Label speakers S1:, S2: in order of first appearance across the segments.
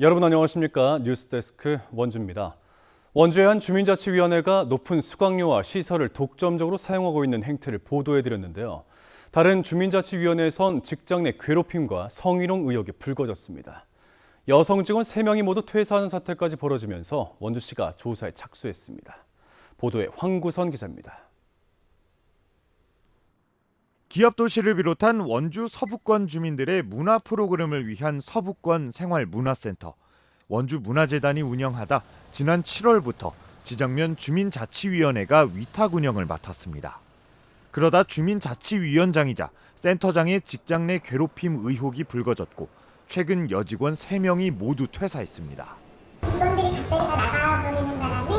S1: 여러분 안녕하십니까? 뉴스데스크 원주입니다. 원주의 한 주민자치위원회가 높은 수강료와 시설을 독점적으로 사용하고 있는 행태를 보도해드렸는데요. 다른 주민자치위원회에선 직장 내 괴롭힘과 성희롱 의혹이 불거졌습니다. 여성 직원 3명이 모두 퇴사하는 사태까지 벌어지면서 원주시가 조사에 착수했습니다. 보도에 황구선 기자입니다.
S2: 기업도시를 비롯한 원주 서부권 주민들의 문화 프로그램을 위한 서부권 생활문화센터, 원주문화재단이 운영하다 지난 7월부터 지정면 주민자치위원회가 위탁 운영을 맡았습니다. 그러다 주민자치위원장이자 센터장의 직장 내 괴롭힘 의혹이 불거졌고 최근 여직원 3명이 모두 퇴사했습니다.
S3: 직원들이 갑자기 다 나가버리는 바람에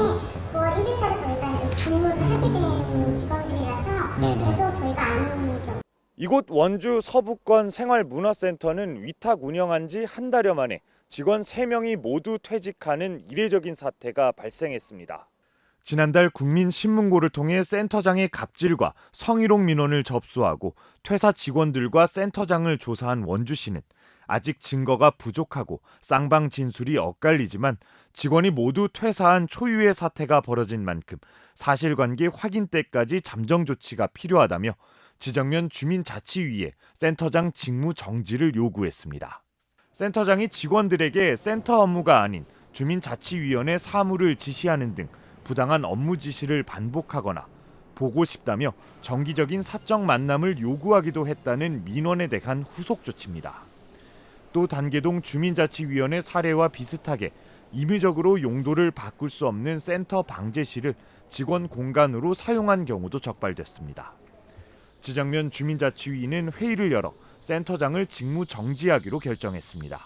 S3: 9월 1일부터 저희가 이제 근무를 하게 된 직원들이라서 저도 저희가 아는 경우.
S2: 이곳 원주 서부권 생활문화센터는 위탁 운영한 지 한 달여 만에 직원 3명이 모두 퇴직하는 이례적인 사태가 발생했습니다. 지난달 국민신문고를 통해 센터장의 갑질과 성희롱 민원을 접수하고 퇴사 직원들과 센터장을 조사한 원주시는 아직 증거가 부족하고 쌍방 진술이 엇갈리지만 직원이 모두 퇴사한 초유의 사태가 벌어진 만큼 사실관계 확인 때까지 잠정 조치가 필요하다며 지정면 주민자치위에 센터장 직무 정지를 요구했습니다. 센터장이 직원들에게 센터 업무가 아닌 주민자치위원회 사무를 지시하는 등 부당한 업무 지시를 반복하거나 보고 싶다며 정기적인 사적 만남을 요구하기도 했다는 민원에 대한 후속 조치입니다. 또 단계동 주민자치위원회 사례와 비슷하게 임의적으로 용도를 바꿀 수 없는 센터 방제실을 직원 공간으로 사용한 경우도 적발됐습니다. 지정면 주민자치위는 회의를 열어 센터장을 직무 정지하기로 결정했습니다.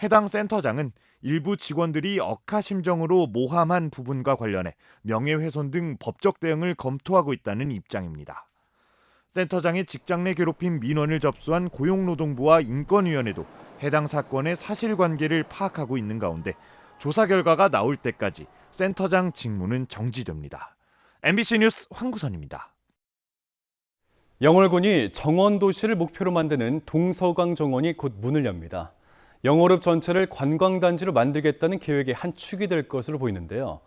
S2: 해당 센터장은 일부 직원들이 억하심정으로 모함한 부분과 관련해 명예훼손 등 법적 대응을 검토하고 있다는 입장입니다. 센터장의 직장 내 괴롭힘 민원을 접수한 고용노동부와 인권위원회도 해당 사건의 사실관계를 파악하고 있는 가운데 조사 결과가 나올 때까지 센터장 직무는 정지됩니다. MBC 뉴스 황구선입니다.
S1: 영월군이 정원도시를 목표로 만드는 동서강 정원이 곧 문을 엽니다. 영월읍 전체를 관광단지로 만들겠다는 계획의 한 축이 될 것으로 보이는데요.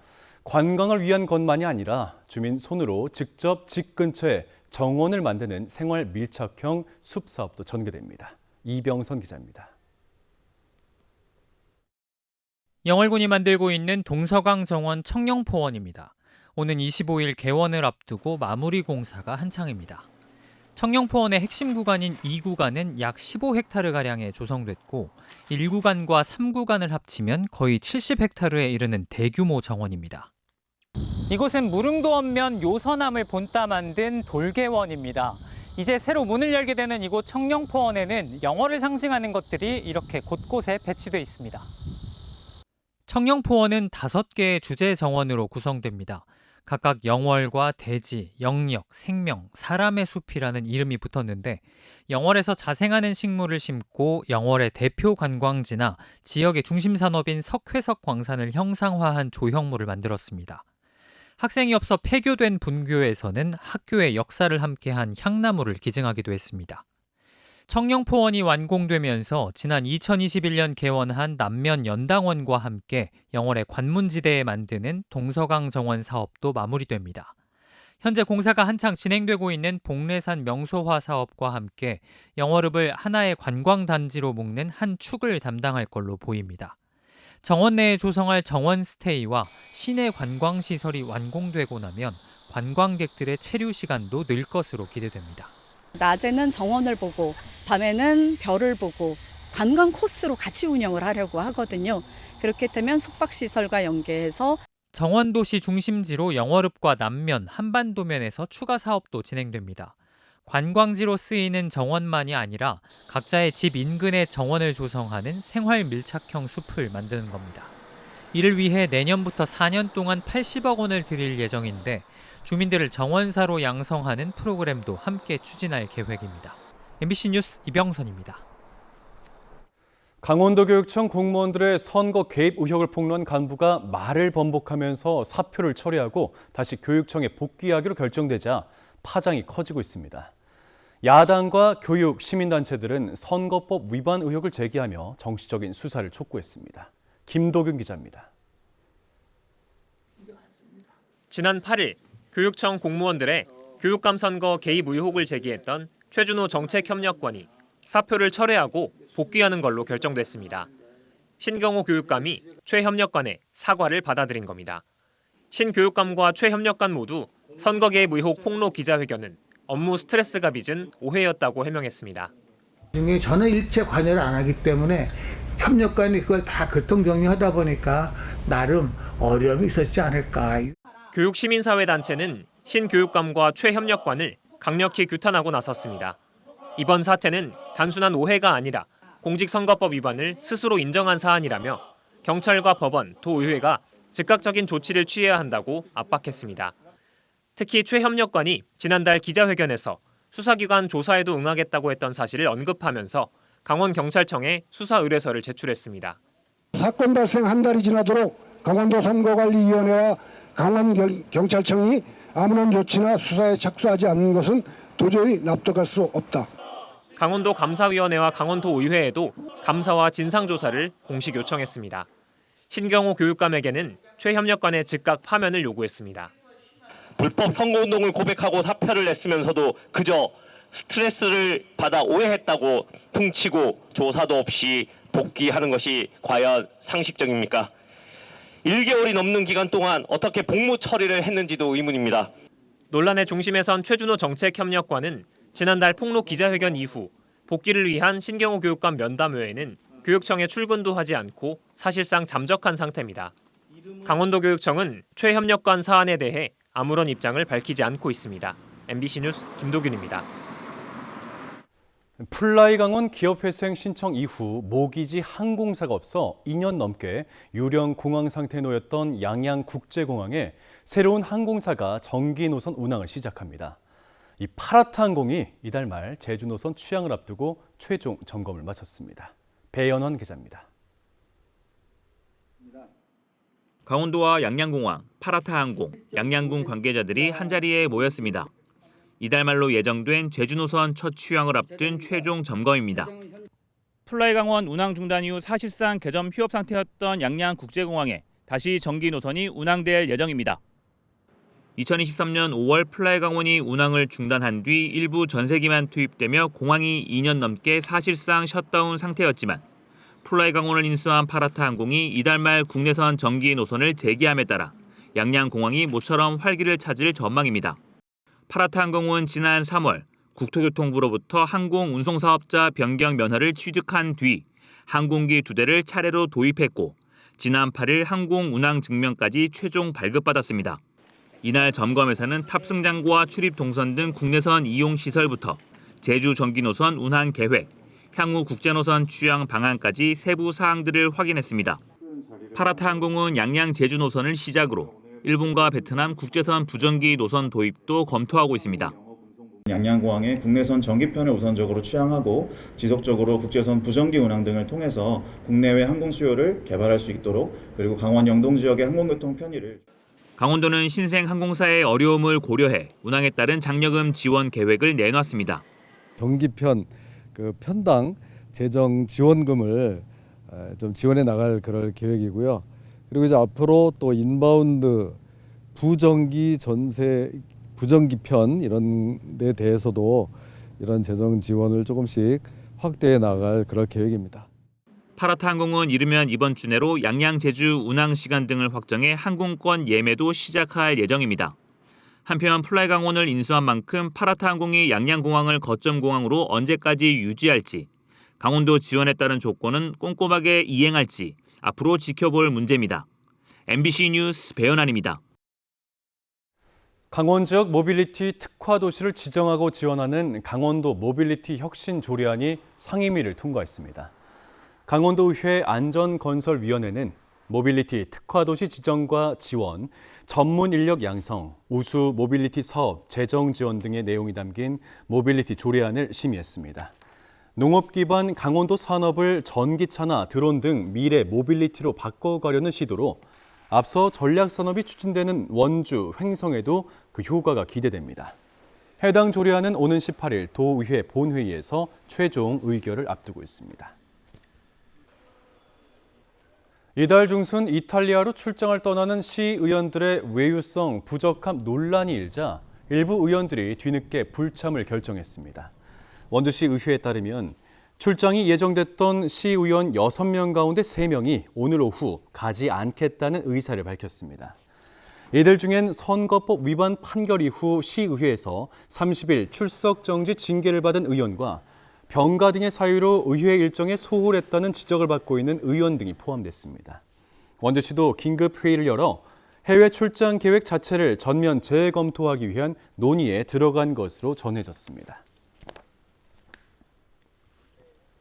S1: 관광을 위한 것만이 아니라 주민 손으로 직접 집 근처에 정원을 만드는 생활 밀착형 숲 사업도 전개됩니다. 이병선 기자입니다.
S4: 영월군이 만들고 있는 동서강 정원 청룡포원입니다. 오는 25일 개원을 앞두고 마무리 공사가 한창입니다. 청룡포원의 핵심 구간인 2구간은 약 15헥타르가량에 조성됐고 1구간과 3구간을 합치면 거의 70헥타르에 이르는 대규모 정원입니다. 이곳은 무릉도 언면 요서남을 본따 만든 돌개원입니다. 이제 새로 문을 열게 되는 이곳 청룡포원에는 영월을 상징하는 것들이 이렇게 곳곳에 배치돼 있습니다. 청룡포원은 5개의 주제 정원으로 구성됩니다. 각각 영월과 대지, 영역, 생명, 사람의 숲이라는 이름이 붙었는데 영월에서 자생하는 식물을 심고 영월의 대표 관광지나 지역의 중심 산업인 석회석 광산을 형상화한 조형물을 만들었습니다. 학생이 없어 폐교된 분교에서는 학교의 역사를 함께한 향나무를 기증하기도 했습니다. 청룡포원이 완공되면서 지난 2021년 개원한 남면 연당원과 함께 영월의 관문지대에 만드는 동서강 정원 사업도 마무리됩니다. 현재 공사가 한창 진행되고 있는 복례산 명소화 사업과 함께 영월읍을 하나의 관광단지로 묶는 한 축을 담당할 걸로 보입니다. 정원 내에 조성할 정원 스테이와 시내 관광시설이 완공되고 나면 관광객들의 체류 시간도 늘 것으로 기대됩니다.
S5: 낮에는 정원을 보고 밤에는 별을 보고 관광 코스로 같이 운영을 하려고 하거든요. 그렇게 되면 숙박시설과 연계해서
S4: 정원도시 중심지로 영월읍과 남면, 한반도면에서 추가 사업도 진행됩니다. 관광지로 쓰이는 정원만이 아니라 각자의 집 인근에 정원을 조성하는 생활 밀착형 숲을 만드는 겁니다. 이를 위해 내년부터 4년 동안 80억 원을 들일 예정인데 주민들을 정원사로 양성하는 프로그램도 함께 추진할 계획입니다. MBC 뉴스 이병선입니다.
S1: 강원도교육청 공무원들의 선거 개입 의혹을 폭로한 간부가 말을 번복하면서 사표를 철회하고 다시 교육청에 복귀하기로 결정되자 파장이 커지고 있습니다. 야당과 교육, 시민단체들은 선거법 위반 의혹을 제기하며 정치적인 수사를 촉구했습니다. 김도균 기자입니다.
S6: 지난 8일 교육청 공무원들의 교육감 선거 개입 의혹을 제기했던 최준호 정책협력관이 사표를 철회하고 복귀하는 걸로 결정됐습니다. 신경호 교육감이 최 협력관의 사과를 받아들인 겁니다. 신 교육감과 최 협력관 모두 선거 개입 의혹 폭로 기자회견은 업무 스트레스가 빚은 오해였다고 해명했습니다.
S7: 중에 저는 일체 관여를 안 하기 때문에 협력관이 그걸 다 교통정리하다 보니까 나름 어려움이 있었지 않을까.
S6: 교육시민사회단체는 신 교육감과 최 협력관을 강력히 규탄하고 나섰습니다. 이번 사태는 단순한 오해가 아니라 공직선거법 위반을 스스로 인정한 사안이라며 경찰과 법원, 도의회가 즉각적인 조치를 취해야 한다고 압박했습니다. 특히 최 협력관이 지난달 기자회견에서 수사기관 조사에도 응하겠다고 했던 사실을 언급하면서 강원경찰청에 수사 의뢰서를 제출했습니다.
S8: 사건 발생 한 달이 지나도록 강원도 선거관리위원회와 강원경찰청이 아무런 조치나 수사에 착수하지 않는 것은 도저히 납득할 수 없다.
S6: 강원도 감사위원회와 강원도의회에도 감사와 진상조사를 공식 요청했습니다. 신경호 교육감에게는 최 협력관의 즉각 파면을 요구했습니다.
S9: 불법 선거운동을 고백하고 사표를 냈으면서도 그저 스트레스를 받아 오해했다고 퉁치고 조사도 없이 복귀하는 것이 과연 상식적입니까? 1개월이 넘는 기간 동안 어떻게 복무 처리를 했는지도 의문입니다.
S6: 논란의 중심에 선 최준호 정책협력관은 지난달 폭로 기자회견 이후 복귀를 위한 신경호 교육감 면담회에는 교육청에 출근도 하지 않고 사실상 잠적한 상태입니다. 강원도교육청은 최 협력관 사안에 대해 아무런 입장을 밝히지 않고 있습니다. MBC 뉴스 김도균입니다.
S1: 플라이강원 기업회생 신청 이후 모기지 항공사가 없어 2년 넘게 유령 공항 상태에 놓였던 양양국제공항에 새로운 항공사가 정기 노선 운항을 시작합니다. 이 파라타항공이 이달 말 제주 노선 취항을 앞두고 최종 점검을 마쳤습니다. 배연원 기자입니다.
S10: 강원도와 양양공항, 파라타항공, 양양군 관계자들이 한자리에 모였습니다. 이달 말로 예정된 제주 노선 첫 취항을 앞둔 최종 점검입니다.
S11: 플라이강원 운항 중단 이후 사실상 개점 휴업 상태였던 양양국제공항에 다시 정기 노선이 운항될 예정입니다.
S10: 2023년 5월 플라이강원이 운항을 중단한 뒤 일부 전세기만 투입되며 공항이 2년 넘게 사실상 셧다운 상태였지만 플라이강원을 인수한 파라타항공이 이달 말 국내선 정기 노선을 재개함에 따라 양양공항이 모처럼 활기를 찾을 전망입니다. 파라타항공은 지난 3월 국토교통부로부터 항공운송사업자 변경 면허를 취득한 뒤 항공기 2대를 차례로 도입했고 지난 8일 항공운항증명까지 최종 발급받았습니다. 이날 점검에서는 탑승장구와 출입 동선 등 국내선 이용 시설부터 제주 정기 노선 운항 계획, 향후 국제노선 취항 방안까지 세부 사항들을 확인했습니다. 파라타항공은 양양 제주 노선을 시작으로 일본과 베트남 국제선 부정기 노선 도입도 검토하고 있습니다.
S12: 양양공항의 국내선 정기편을 우선적으로 취항하고 지속적으로 국제선 부정기 운항 등을 통해서 국내외 항공 수요를 개발할 수 있도록 그리고 강원 영동 지역의 항공교통 편의를
S10: 강원도는 신생 항공사의 어려움을 고려해 운항에 따른 장려금 지원 계획을 내놨습니다.
S13: 정기편 편당 재정 지원금을 좀 지원해 나갈 그럴 계획이고요. 그리고 이제 앞으로 또 인바운드 부정기 전세 부정기편 이런 데 대해서도 이런 재정 지원을 조금씩 확대해 나갈 그럴 계획입니다.
S10: 파라타항공은 이르면 이번 주 내로 양양 제주 운항 시간 등을 확정해 항공권 예매도 시작할 예정입니다. 한편 플라이강원을 인수한 만큼 파라타항공이 양양공항을 거점 공항으로 언제까지 유지할지, 강원도 지원에 따른 조건은 꼼꼼하게 이행할지 앞으로 지켜볼 문제입니다. MBC 뉴스 배연환입니다.
S1: 강원 지역 모빌리티 특화 도시를 지정하고 지원하는 강원도 모빌리티 혁신 조례안이 상임위를 통과했습니다. 강원도의회 안전건설위원회는 모빌리티 특화도시 지정과 지원, 전문 인력 양성, 우수 모빌리티 사업, 재정 지원 등의 내용이 담긴 모빌리티 조례안을 심의했습니다. 농업 기반 강원도 산업을 전기차나 드론 등 미래 모빌리티로 바꿔가려는 시도로 앞서 전략산업이 추진되는 원주, 횡성에도 그 효과가 기대됩니다. 해당 조례안은 오는 18일 도의회 본회의에서 최종 의결을 앞두고 있습니다. 이달 중순 이탈리아로 출장을 떠나는 시의원들의 외유성 부적합 논란이 일자 일부 의원들이 뒤늦게 불참을 결정했습니다. 원주시 의회에 따르면 출장이 예정됐던 시의원 6명 가운데 3명이 오늘 오후 가지 않겠다는 의사를 밝혔습니다. 이들 중엔 선거법 위반 판결 이후 시의회에서 30일 출석 정지 징계를 받은 의원과 병가 등의 사유로 의회 일정에 소홀했다는 지적을 받고 있는 의원 등이 포함됐습니다. 원주시도 긴급 회의를 열어 해외 출장 계획 자체를 전면 재검토하기 위한 논의에 들어간 것으로 전해졌습니다.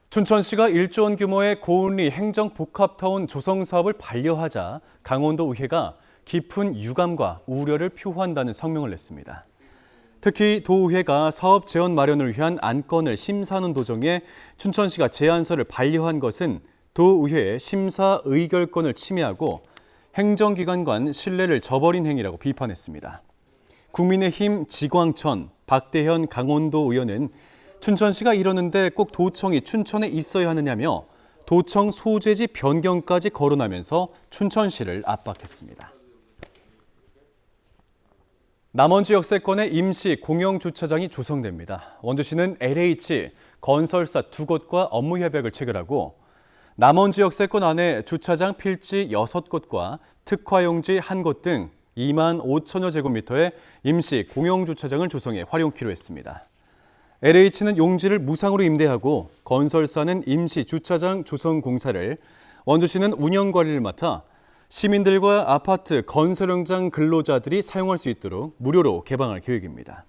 S1: 춘천시가 1조 원 규모의 고운리 행정복합타운 조성 사업을 반려하자 강원도 의회가 깊은 유감과 우려를 표한다는 성명을 냈습니다. 특히 도의회가 사업 재원 마련을 위한 안건을 심사하는 도중에 춘천시가 제안서를 반려한 것은 도의회의 심사 의결권을 침해하고 행정기관 간 신뢰를 저버린 행위라고 비판했습니다. 국민의힘 지광천, 박대현 강원도 의원은 춘천시가 이러는데 꼭 도청이 춘천에 있어야 하느냐며 도청 소재지 변경까지 거론하면서 춘천시를 압박했습니다. 남원지 역세권의 임시 공영주차장이 조성됩니다. 원주시는 LH, 건설사 2곳과 업무 협약을 체결하고 남원지 역세권 안에 주차장 필지 6곳과 특화용지 1곳 등 2만 5천여 제곱미터의 임시 공영주차장을 조성해 활용키로 했습니다. LH는 용지를 무상으로 임대하고 건설사는 임시 주차장 조성 공사를, 원주시는 운영 관리를 맡아 시민들과 아파트 건설 현장 근로자들이 사용할 수 있도록 무료로 개방할 계획입니다.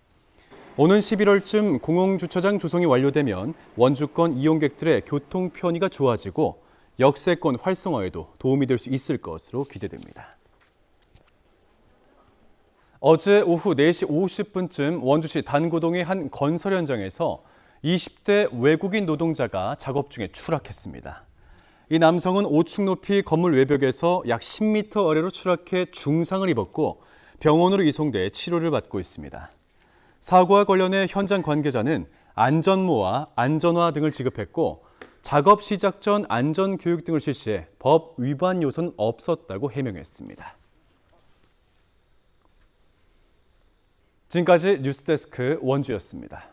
S1: 오는 11월쯤 공영주차장 조성이 완료되면 원주권 이용객들의 교통 편의가 좋아지고 역세권 활성화에도 도움이 될 수 있을 것으로 기대됩니다. 어제 오후 4시 50분쯤 원주시 단구동의 한 건설 현장에서 20대 외국인 노동자가 작업 중에 추락했습니다. 이 남성은 5층 높이 건물 외벽에서 약 10m 아래로 추락해 중상을 입었고 병원으로 이송돼 치료를 받고 있습니다. 사고와 관련해 현장 관계자는 안전모와 안전화 등을 지급했고 작업 시작 전 안전교육 등을 실시해 법 위반 요소는 없었다고 해명했습니다. 지금까지 뉴스데스크 원주였습니다.